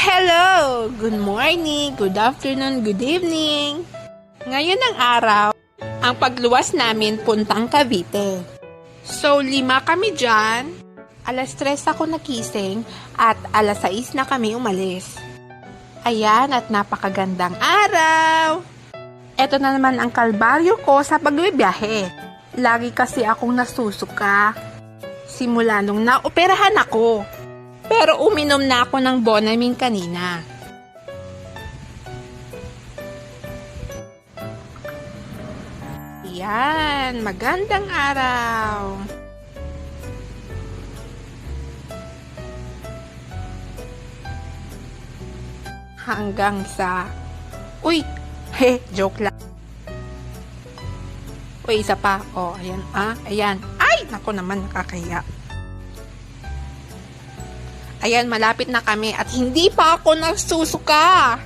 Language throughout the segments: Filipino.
Hello! Good morning, good afternoon, good evening. Ngayon ang araw, ang pagluwas namin puntang Cavite. So, 5 kami dyan. Alas 3 ako nagising at alas 6 na kami umalis. Ayan at napakagandang araw. Ito na naman ang kalbaryo ko sa pagbibiyahe. Lagi kasi akong nasusuka. Simula nung naoperahan ako. Pero uminom na ako ng Bonamine kanina. Yan, magandang araw. Hanggang sa... Uy! Joke lang. Uy, isa pa. Oh, ayan. Ayan. Ay! Naku naman, nakakaya. Ayan, malapit na kami at hindi pa ako nagsusuka.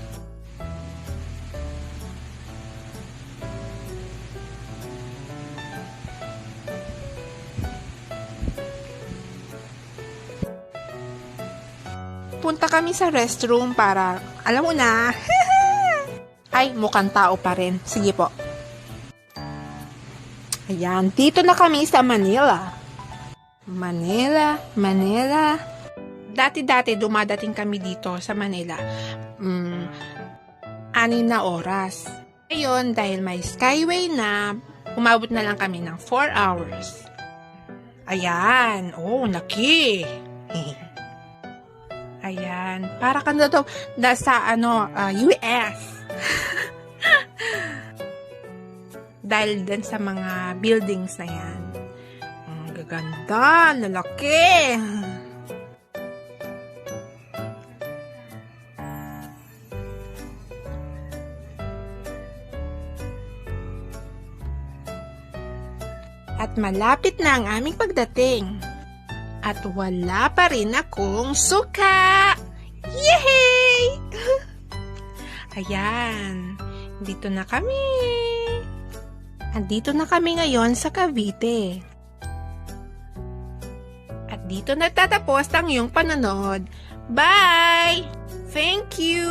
Punta kami sa restroom para, alam mo na, ay, mukhang tao pa rin. Sige po. Ayan, dito na kami sa Manila. Manila. Dati dumadating kami dito sa Manila. 6 na oras. Ngayon, dahil may skyway na, umabot na lang kami ng 4 hours. Ayan. Oh, laki. Ayan. Para ka na to sa US. Dahil din sa mga buildings na yan. Ang gaganda, lalaki. At malapit na ang aming pagdating. At wala pa rin akong suka! Yehey! Ayan, dito na kami. Andito na kami ngayon sa Cavite. At dito nagtatapos ang iyong panonood. Bye! Thank you!